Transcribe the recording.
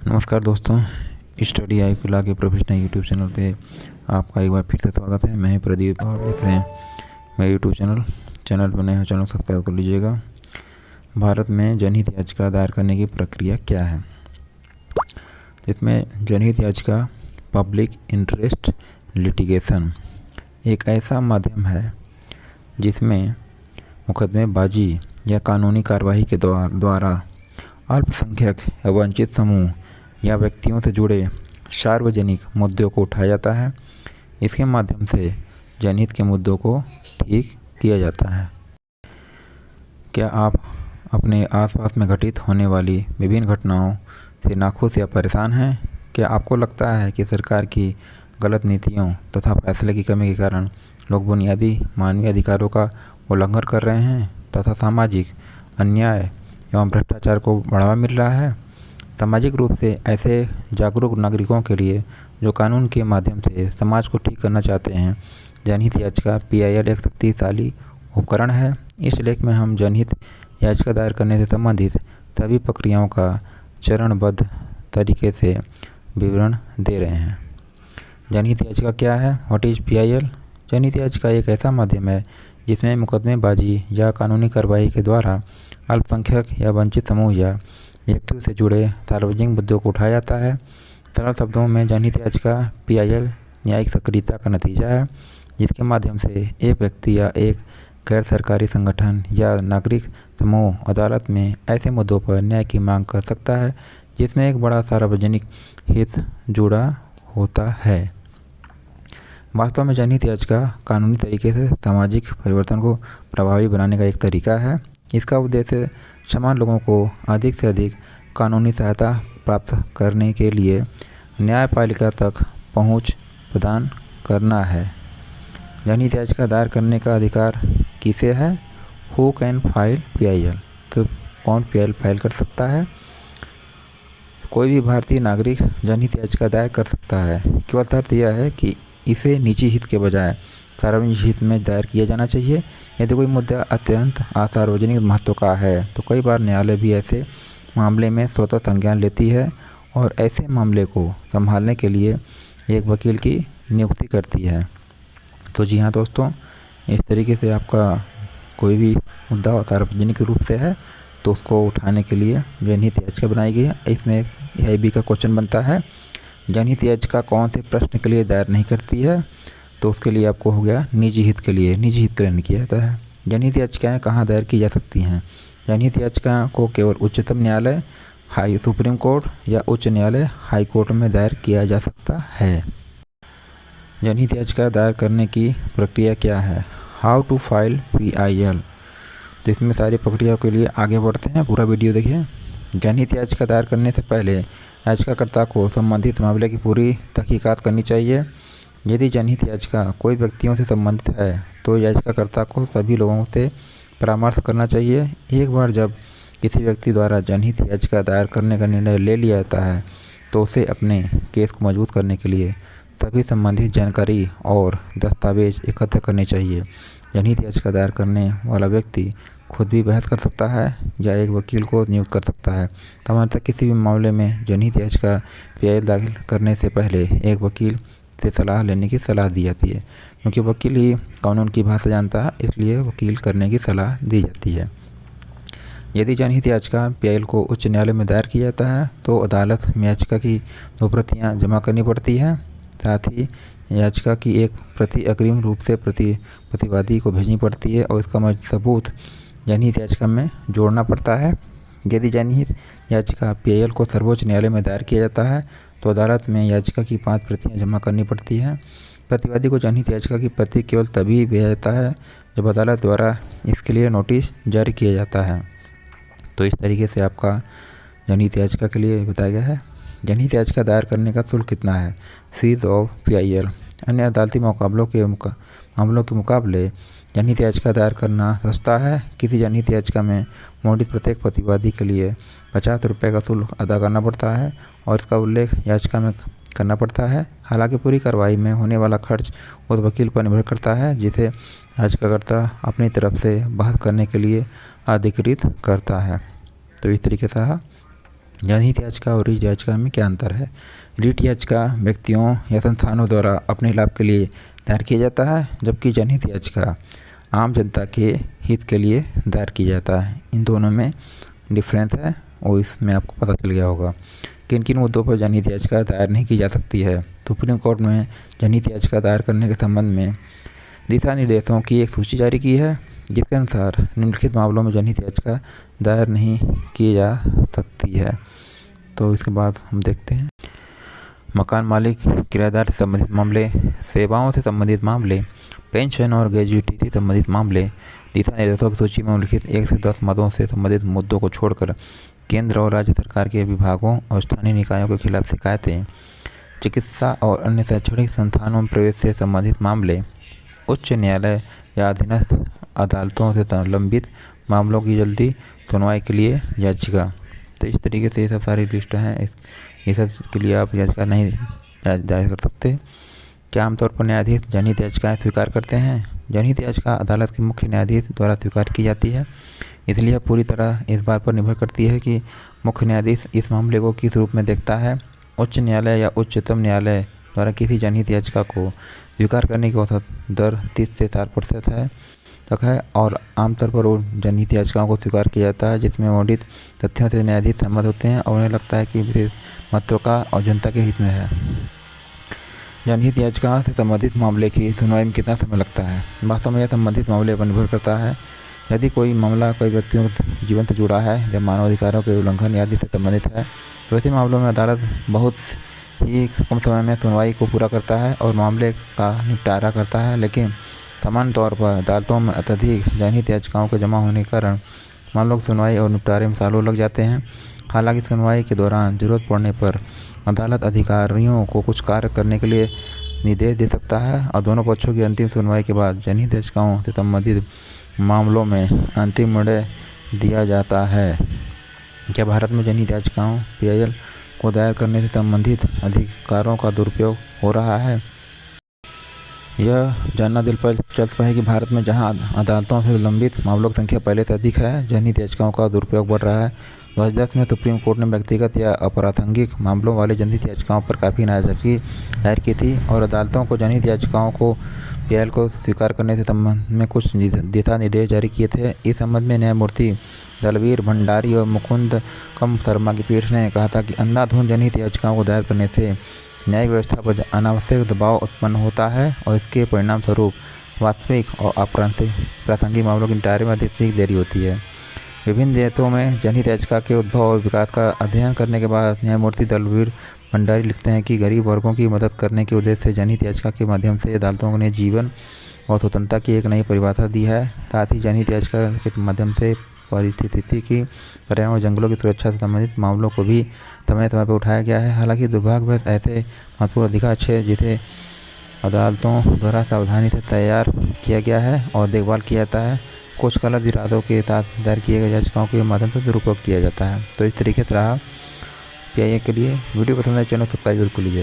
नमस्कार दोस्तों, study IQ law के प्रोफेशनल यूट्यूब चैनल पे आपका एक बार फिर से स्वागत है। मैं प्रदीप और देख रहे हैं मेरे यूट्यूब चैनल पर नए हो चैनल सब्सक्राइब कर लीजिएगा। भारत में जनहित याचिका दायर करने की प्रक्रिया क्या है? इसमें जनहित याचिका पब्लिक इंटरेस्ट लिटिगेशन एक ऐसा माध्यम है जिसमें मुकदमेबाजी या कानूनी कार्रवाई के द्वारा अल्पसंख्यक या वंचित समूह या व्यक्तियों से जुड़े सार्वजनिक मुद्दों को उठाया जाता है। इसके माध्यम से जनहित के मुद्दों को ठीक किया जाता है। क्या आप अपने आसपास में घटित होने वाली विभिन्न घटनाओं से नाखुश या परेशान हैं? क्या आपको लगता है कि सरकार की गलत नीतियों तथा फैसले की कमी के कारण लोग बुनियादी मानवीय अधिकारों का उल्लंघन कर रहे हैं तथा सामाजिक अन्याय एवं भ्रष्टाचार को बढ़ावा मिल रहा है? सामाजिक रूप से ऐसे जागरूक नागरिकों के लिए जो कानून के माध्यम से समाज को ठीक करना चाहते हैं, जनहित याचिका PIL एक शक्तिशाली उपकरण है। इस लेख में हम जनहित याचिका दायर करने से संबंधित सभी प्रक्रियाओं का चरणबद्ध तरीके से विवरण दे रहे हैं। जनहित याचिका क्या है? What is PIL? जनहित याचिका एक ऐसा माध्यम है जिसमें मुकदमेबाजी या कानूनी कार्रवाई के द्वारा अल्पसंख्यक या वंचित समूह या व्यक्तियों से जुड़े सार्वजनिक मुद्दों को उठाया जाता है। सरल शब्दों में जनहित याचिका PIL न्यायिक सक्रियता का नतीजा है, जिसके माध्यम से एक व्यक्ति या एक गैर सरकारी संगठन या नागरिक समूह अदालत में ऐसे मुद्दों पर न्याय की मांग कर सकता है जिसमें एक बड़ा सार्वजनिक हित जुड़ा होता है। वास्तव में जनहित याचिका कानूनी तरीके से सामाजिक परिवर्तन को प्रभावी बनाने का एक तरीका है। इसका उद्देश्य समान लोगों को अधिक से अधिक कानूनी सहायता प्राप्त करने के लिए न्यायपालिका तक पहुंच प्रदान करना है। जनहित याचिका दायर करने का अधिकार किसे है? Who can file PIL? तो कौन PIL फाइल कर सकता है? कोई भी भारतीय नागरिक जनहित याचिका दायर कर सकता है। केवल शर्त यह है कि इसे निजी हित के बजाय सार्वजनिक हित में दायर किया जाना चाहिए। यदि कोई मुद्दा अत्यंत असार्वजनिक महत्व का है तो कई बार न्यायालय भी ऐसे मामले में स्वतः संज्ञान लेती है और ऐसे मामले को संभालने के लिए एक वकील की नियुक्ति करती है। तो जी हाँ दोस्तों, इस तरीके से आपका कोई भी मुद्दा सार्वजनिक रूप से है तो उसको उठाने के लिए जनहित याचिका बनाई गई है। इसमें AIB का क्वेश्चन बनता है, जनहित याचिका कौन से प्रश्न के लिए दायर नहीं करती है? तो उसके लिए आपको हो गया निजी हित के लिए नहीं किया जाता है। जनहित याचिकाएँ कहाँ दायर की जा सकती हैं? जनहित याचिका को केवल उच्चतम न्यायालय सुप्रीम कोर्ट या उच्च न्यायालय हाई कोर्ट में दायर किया जा सकता है। जनहित याचिका दायर करने की प्रक्रिया क्या है? How to file PIL? तो इसमें सारी प्रक्रियाओं के लिए आगे बढ़ते हैं, पूरा वीडियो देखिए। जनहित याचिका दायर करने से पहले याचिकाकर्ता को संबंधित मामले की पूरी तहकीकात करनी चाहिए। यदि जनहित याचिका कोई व्यक्तियों से संबंधित है तो याचिकाकर्ता को सभी लोगों से परामर्श करना चाहिए। एक बार जब किसी व्यक्ति द्वारा जनहित याचिका दायर करने का निर्णय ले लिया जाता है तो उसे अपने केस को मजबूत करने के लिए सभी संबंधित जानकारी और दस्तावेज एकत्र करने चाहिए। जनहित याचिका दायर करने वाला व्यक्ति खुद भी बहस कर सकता है या एक वकील को नियुक्त कर सकता है। सामान्यतः किसी भी मामले में जनहित याचिका PIL दाखिल करने से पहले एक वकील से सलाह लेने की सलाह दी जाती है, क्योंकि वकील ही कानून की भाषा जानता है, इसलिए वकील करने की सलाह दी जाती है। यदि जनहित याचिका PIL को उच्च न्यायालय में दायर किया जाता है तो अदालत में याचिका की 2 प्रतियाँ जमा करनी पड़ती हैं। साथ ही याचिका की एक प्रति अग्रिम रूप से प्रतिवादी को भेजनी पड़ती है और इसका सबूत जनहित याचिका में जोड़ना पड़ता है। यदि जनहित याचिका PIL को सर्वोच्च न्यायालय में दायर किया जाता है तो अदालत में याचिका की 5 प्रतियाँ जमा करनी पड़ती हैं। प्रतिवादी को जनहित याचिका की प्रति केवल तभी भेजा जाता है जब अदालत द्वारा इसके लिए नोटिस जारी किया जाता है। तो इस तरीके से आपका जनहित याचिका के लिए बताया गया है। जनहित याचिका दायर करने का शुल्क कितना है? Fees of PIL। अन्य अदालती मामलों के मुकाबले जनहित याचिका दायर करना सस्ता है। किसी जनहित याचिका में मोडित प्रत्येक प्रतिवादी के लिए 50 रुपये का शुल्क अदा करना पड़ता है और इसका उल्लेख याचिका में करना पड़ता है। हालांकि पूरी कार्रवाई में होने वाला खर्च उस वकील पर निर्भर करता है जिसे याचिकाकर्ता अपनी तरफ से बहस करने के लिए अधिकृत करता है। तो इस तरीके से जनहित याचिका और रीट याचिका में क्या अंतर है? रीट याचिका व्यक्तियों या संस्थानों द्वारा अपने लाभ के लिए दायर किया जाता है, जबकि जनहित याचिका आम जनता के हित के लिए दायर किया जाता है। इन दोनों में डिफरेंस है और इसमें आपको पता चल गया होगा। किन किन मुद्दों पर जनहित याचिका दायर नहीं की जा सकती है? सुप्रीम कोर्ट में जनहित याचिका दायर करने के संबंध में दिशा निर्देशों की एक सूची जारी की है, जिसके अनुसार निम्नलिखित मामलों में जनहित याचिका दायर नहीं की जा सकती है। तो इसके बाद हम देखते हैं मकान मालिक किराएदार से संबंधित मामले, सेवाओं से संबंधित मामले, पेंशन और ग्रेजुइटी से संबंधित मामले। दिशा निर्देशों की सूची में उल्लिखित 1 से 10 मदों से संबंधित मुद्दों को छोड़कर केंद्र और राज्य सरकार के विभागों और स्थानीय निकायों के खिलाफ शिकायतें, चिकित्सा और अन्य शैक्षणिक संस्थानों में प्रवेश से संबंधित मामले, उच्च न्यायालय या अधीनस्थ अदालतों से लंबित मामलों की जल्दी सुनवाई के लिए याचिका। तो इस तरीके से ये सब सारी लिस्ट हैं। ये सब के लिए आप याचिका नहीं दायर कर सकते। क्या आमतौर पर न्यायाधीश जनहित याचिकाएँ स्वीकार करते हैं? जनहित याचिका अदालत के मुख्य न्यायाधीश द्वारा स्वीकार की जाती है, इसलिए यह पूरी तरह इस बात पर निर्भर करती है कि मुख्य न्यायाधीश इस मामले को किस रूप में देखता है। उच्च न्यायालय या उच्चतम न्यायालय द्वारा किसी जनहित याचिका को स्वीकार करने की औसत दर 30 से 4% तक है और आमतौर पर उन जनहित याचिकाओं को स्वीकार किया जाता है जिसमें वर्णित तथ्यों से न्यायाधीश सहमत होते हैं और उन्हें लगता है कि विशेष महत्व का और जनता के हित में है। जनहित याचिका से संबंधित मामले की सुनवाई में कितना समय लगता है? वास्तव में यह संबंधित मामले पर निर्भर करता है। यदि कोई मामला कई व्यक्तियों के जीवन से जुड़ा है या मानवाधिकारों के उल्लंघन आदि से संबंधित है, तो ऐसे मामलों में अदालत बहुत ही कम समय में सुनवाई को पूरा करता है और मामले का निपटारा करता है। लेकिन सामान्य तौर पर अदालतों में अत्यधिक जनहित याचिकाओं के जमा होने के कारण मामलों की सुनवाई और निपटारे में सालों लग जाते हैं। हालांकि सुनवाई के दौरान जरूरत पड़ने पर अदालत अधिकारियों को कुछ कार्य करने के लिए निर्देश दे सकता है और दोनों पक्षों की अंतिम सुनवाई के बाद जनहित याचिकाओं से संबंधित मामलों में अंतिम निर्णय दिया जाता है। क्या भारत में जनहित याचिकाओं PIL को दायर करने से संबंधित अधिकारों का दुरुपयोग हो रहा है? यह जानना दिल पर चलता है कि भारत में जहां अदालतों से लंबित मामलों की संख्या पहले से अधिक है, जनहित याचिकाओं का दुरुपयोग बढ़ रहा है। 2010 में सुप्रीम कोर्ट ने व्यक्तिगत या अपराधिक मामलों वाले जनहित याचिकाओं पर काफ़ी नाराजगी जाहिर की थी और अदालतों को जनहित याचिकाओं को PIL को स्वीकार करने से संबंध में कुछ दिशा निर्देश जारी किए थे। इस संबंध में न्यायमूर्ति दलवीर भंडारी और मुकुंद कम शर्मा की पीठ ने कहा था कि अंधाधुंध जनहित याचिकाओं को दायर करने से न्यायिक व्यवस्था पर अनावश्यक दबाव उत्पन्न होता है और इसके परिणाम स्वरूप वास्तविक और प्रासंगिक मामलों के निपटारे में अधिक देरी होती है। विभिन्न देशों में जनहित याचिका के उद्भव और विकास का अध्ययन करने के बाद न्यायमूर्ति दलवीर भंडारी लिखते हैं कि गरीब वर्गों की मदद करने के उद्देश्य से जनहित याचिका के माध्यम से अदालतों ने जीवन और स्वतंत्रता की एक नई परिभाषा दी है। साथ ही जनहित याचिका के माध्यम से पारिस्थितिकी, पर्यावरण और जंगलों की सुरक्षा से संबंधित मामलों को भी समय समय पर उठाया गया है। हालांकि दुर्भाग्यवश ऐसे महत्वपूर्ण अधिकार है जिसे अदालतों द्वारा सावधानी से तैयार किया गया है और देखभाल किया जाता है, कुछ गलत इरादों के साथ दायर किए गए याचिकाओं के माध्यम से दुरुपयोग किया जाता है। तो इस तरीके से रहा PIL के लिए। वीडियो पसंद आए चैनल सब्सक्राइब जरूर कर लीजिएगा।